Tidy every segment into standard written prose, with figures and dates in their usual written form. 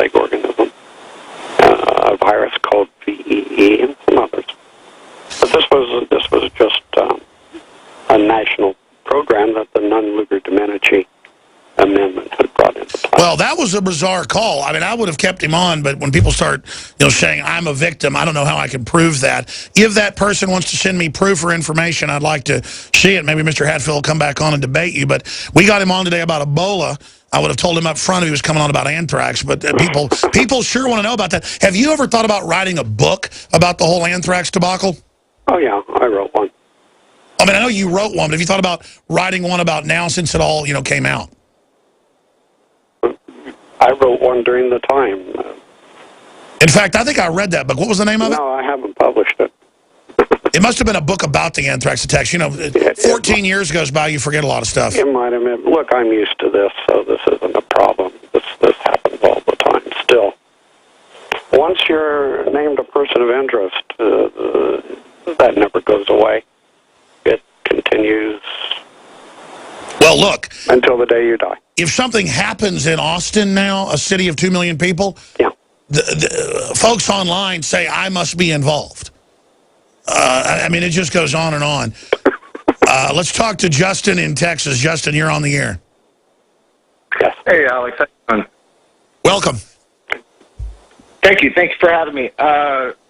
egg organism, a virus called VEE, and some others. But this was just a national program that the Nunn-Lugar-Domenici amendment had brought into play. Well, that was a bizarre call. I mean, I would have kept him on, but when people start, saying I'm a victim, I don't know how I can prove that. If that person wants to send me proof or information, I'd like to see it. Maybe Mr. Hatfill will come back on and debate you. But we got him on today about Ebola. I would have told him up front if he was coming on about anthrax, but people sure want to know about that. Have you ever thought about writing a book about the whole anthrax debacle? Oh, yeah, I wrote one. I mean, I know you wrote one, but have you thought about writing one about now since it all, came out? I wrote one during the time. In fact, I think I read that book. What was the name of it? No, I haven't published it. It must have been a book about the anthrax attacks. 14 years goes by, you forget a lot of stuff. It might have been. Look, I'm used to this, so this isn't a problem. This happens all the time still. Once you're named a person of interest, that never goes away. It continues. Well, look. Until the day you die. If something happens in Austin now, a city of 2 million people, yeah, the folks online say I must be involved. I mean, it just goes on and on. Let's talk to Justin in Texas. Justin, you're on the air. Yes. Hey, Alex. How you doing? Welcome. Thank you. Thanks for having me.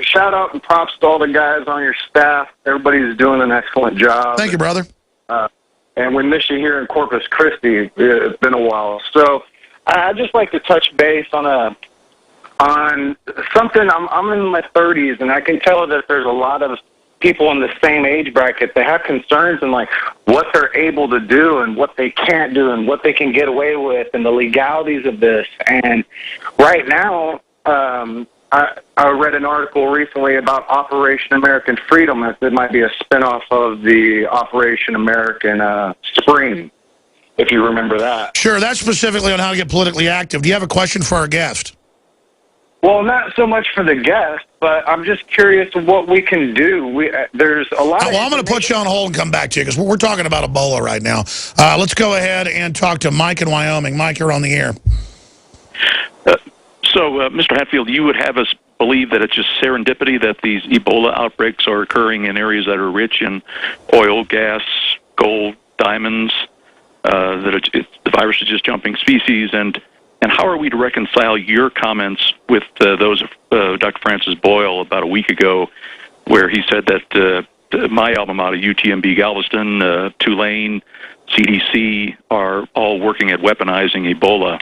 Shout out and props to all the guys on your staff. Everybody's doing an excellent job. Thank you, brother. And we miss you here in Corpus Christi. It's been a while. So I'd just like to touch base on something. I'm in my 30s, and I can tell that there's a lot of people in the same age bracket that have concerns and, like, what they're able to do and what they can't do and what they can get away with and the legalities of this. And right now, I read an article recently about Operation American Freedom. It might be a spinoff of the Operation American Spring, if you remember that. Sure, that's specifically on how to get politically active. Do you have a question for our guest? Well, not so much for the guest, but I'm just curious what we can do. There's a lot of... Well, I'm going to put you on hold and come back to you, because we're talking about Ebola right now. Let's go ahead and talk to Mike in Wyoming. Mike, you're on the air. Mr. Hatfield, you would have us believe that it's just serendipity that these Ebola outbreaks are occurring in areas that are rich in oil, gas, gold, diamonds, the virus is just jumping species, and how are we to reconcile your comments with those of Dr. Francis Boyle about a week ago, where he said that my alma mater, UTMB Galveston, Tulane, CDC, are all working at weaponizing Ebola?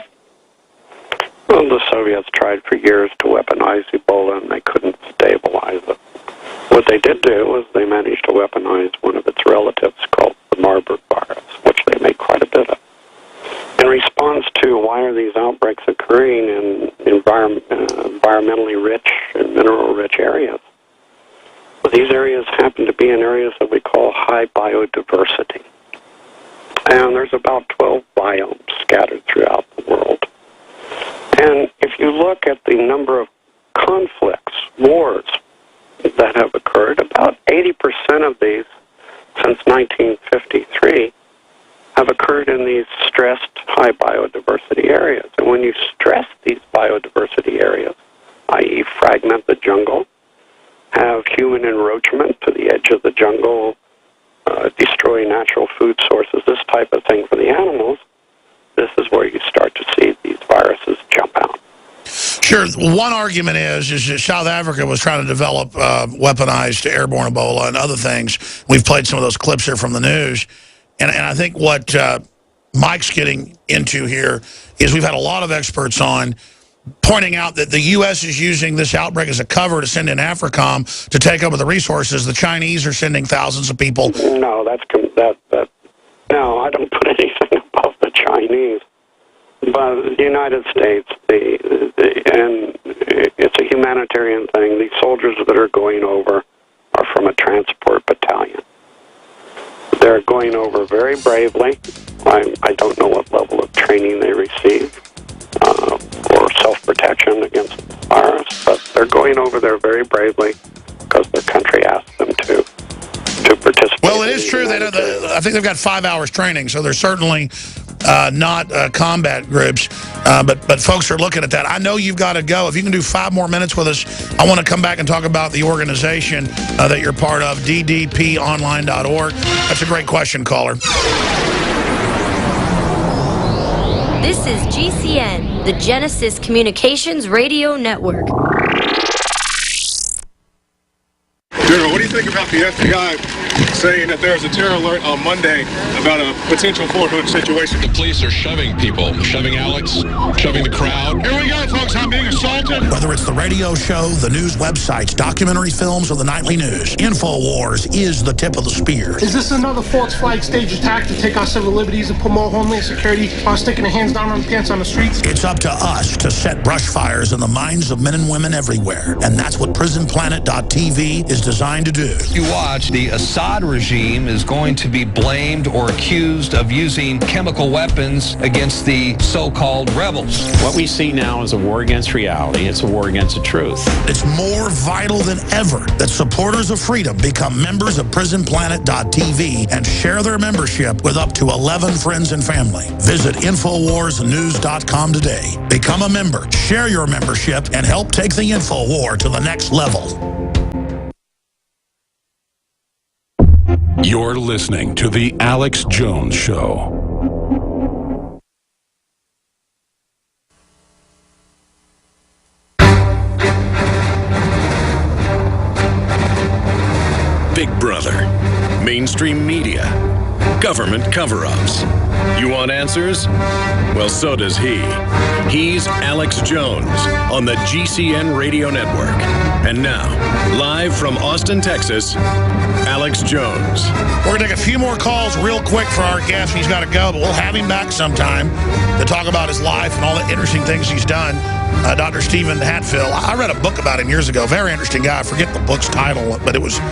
Well, the Soviets tried for years to weaponize Ebola, and they couldn't stabilize it. What they did do was they managed to weaponize one of its relatives called the Marburg virus, which they made quite a bit of. In response to why are these outbreaks occurring in environmentally rich and mineral-rich areas, well, these areas happen to be in areas that we call high biodiversity. And there's about 12 biomes scattered throughout the world. And if you look at the number of conflicts, wars that have occurred, about 80% of these since 1953 have occurred in these stressed high biodiversity areas. And when you stress these biodiversity areas, i.e. fragment the jungle, have human enroachment to the edge of the jungle, destroy natural food sources, this type of thing for the animals, this is where you start to see these viruses jump out. Sure. One argument is that South Africa was trying to develop weaponized airborne Ebola and other things. We've played some of those clips here from the news. And I think what Mike's getting into here is we've had a lot of experts on pointing out that the U.S. is using this outbreak as a cover to send in AFRICOM to take over the resources. The Chinese are sending thousands of people. No, no, I don't put anything above the Chinese. But the United States, and it's a humanitarian thing. These soldiers that are going over are from a transport battalion. They're going over very bravely. I don't know what level of training they receive for self-protection against the virus, but they're going over there very bravely because their country asked them to participate. Well, it is true that I think they've got 5 hours training, so they're certainly not combat groups. But folks are looking at that. I know you've got to go. If you can do 5 more minutes with us, I want to come back and talk about the organization that you're part of, ddponline.org. That's a great question, caller. This is GCN, the Genesis Communications Radio Network. General, what do you think about the FBI saying that there's a terror alert on Monday about a potential Fort Hood situation? The police are shoving people, shoving Alex, shoving the crowd. Here we go, folks. I'm being assaulted. Whether it's the radio show, the news websites, documentary films, or the nightly news, InfoWars is the tip of the spear. Is this another false flag stage attack to take our civil liberties and put more homeland security while sticking their hands down on the pants on the streets? It's up to us to set brush fires in the minds of men and women everywhere. And that's what PrisonPlanet.tv is designed to do. You watch, the Assad regime is going to be blamed or accused of using chemical weapons against the so-called rebels. What we see now is a war against reality. It's a war against the truth. It's more vital than ever that supporters of freedom become members of PrisonPlanet.tv and share their membership with up to 11 friends and family. Visit InfoWarsNews.com today. Become a member, share your membership, and help take the InfoWar to the next level. You're listening to The Alex Jones Show. Big Brother, mainstream media, government cover-ups. You want answers? Well, so does he. He's Alex Jones on the GCN Radio Network. And now, live from Austin, Texas, Alex Jones. We're going to take a few more calls real quick for our guest. He's got to go, but we'll have him back sometime to talk about his life and all the interesting things he's done. Dr. Stephen Hatfill. I read a book about him years ago. Very interesting guy. I forget the book's title, but it was, so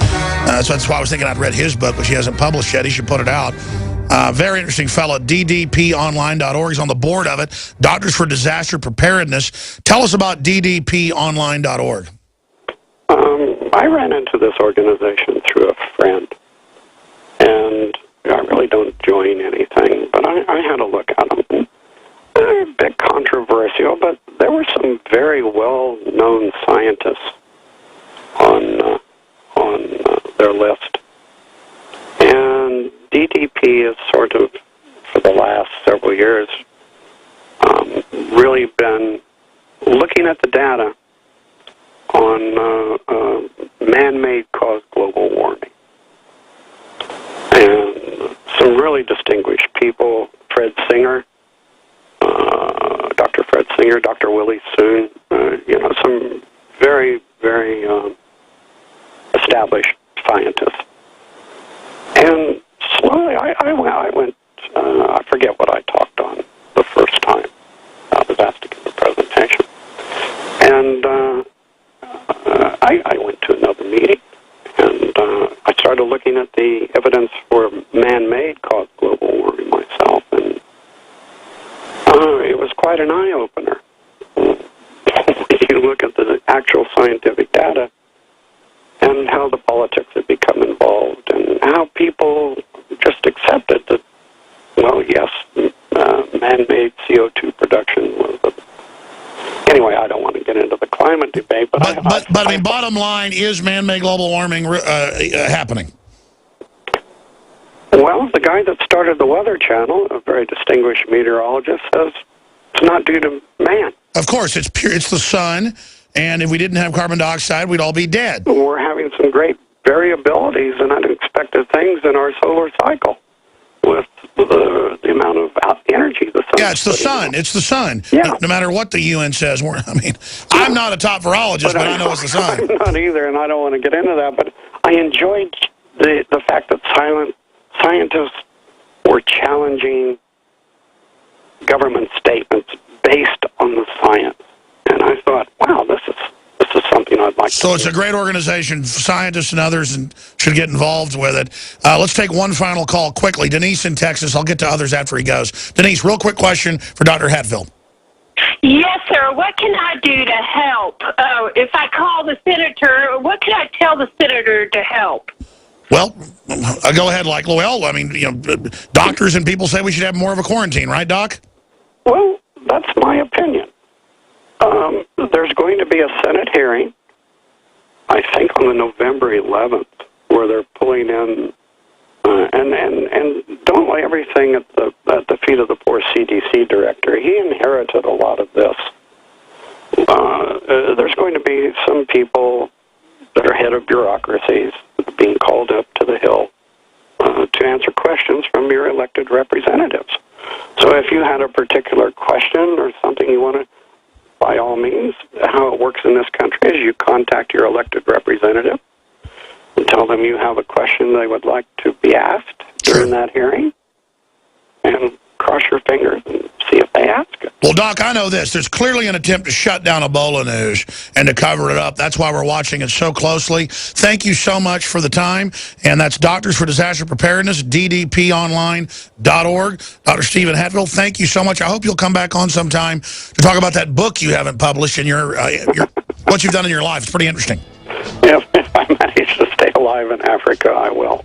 that's why I was thinking I'd read his book, which he hasn't published yet. He should put it out. Very interesting fellow, ddponline.org. He's on the board of it. Doctors for Disaster Preparedness. Tell us about ddponline.org. I ran into this organization through a friend, and I really don't join anything, but I had a look at them. They're a bit controversial, but there were some very well-known scientists on their list. And DDP has sort of, for the last several years, really been looking at the data on man-made caused global warming. And some really distinguished people, Fred Singer, Dr. Fred Singer, Dr. Willie Soon, some very, very established scientists. And slowly, I went, I forget what I talked on the first time. I was asked to give a presentation. And I went to another meeting, and I started looking at the evidence for man-made caused global warming myself, and it was quite an eye-opener. You look at the actual scientific data and how the politics have become involved and how people just accepted that, well, yes, man-made CO2 production was anyway, I don't want to get into the climate debate, but I mean, bottom line, is man-made global warming happening? Well, the guy that started the Weather Channel, a very distinguished meteorologist, says it's not due to man. Of course, it's the sun, and if we didn't have carbon dioxide, we'd all be dead. We're having some great variabilities and unexpected things in our solar cycle with the amount of energy the sun. Yeah, it's the sun. It's the sun. Yeah. No matter what the UN says. I'm not a top virologist, but I know it's the sun. I'm not either, and I don't want to get into that, but I enjoyed the fact that scientists were challenging government statements based on the science. And I thought, wow, this is something I'd like to do. So it's a great organization. Scientists and others should get involved with it. Let's take one final call quickly. Denise in Texas. I'll get to others after he goes. Denise, real quick question for Dr. Hatfill. Yes, sir. What can I do to help? If I call the senator, what can I tell the senator to help? Well, go ahead, like, well, I mean, doctors and people say we should have more of a quarantine, right, Doc? Well, that's my opinion. There's going to be a Senate hearing, I think on the November 11th, where they're pulling in, and don't lay everything at the feet of the poor CDC director. He inherited a lot of this. There's going to be some people that are head of bureaucracies being called up to the Hill to answer questions from your elected representatives. So if you had a particular question or something you want to, by all means, how it works in this country is you contact your elected representative and tell them you have a question they would like to be asked during that hearing, and cross your fingers and see if they ask it. Well, Doc, I know this. There's clearly an attempt to shut down Ebola news and to cover it up. That's why we're watching it so closely. Thank you so much for the time. And that's Doctors for Disaster Preparedness, ddponline.org. Dr. Stephen Hatfill, thank you so much. I hope you'll come back on sometime to talk about that book you haven't published and your what you've done in your life. It's pretty interesting. If I manage to stay alive in Africa, I will.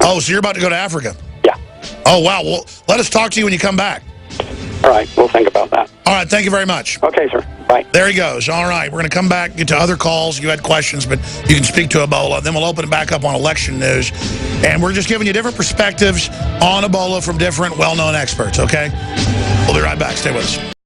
Oh, so you're about to go to Africa? Yeah. Oh, wow. Well, let us talk to you when you come back. All right. We'll think about that. All right. Thank you very much. Okay, sir. Bye. There he goes. All right. We're going to come back, get to other calls. You had questions, but you can speak to Ebola. Then we'll open it back up on election news. And we're just giving you different perspectives on Ebola from different well-known experts, okay? We'll be right back. Stay with us.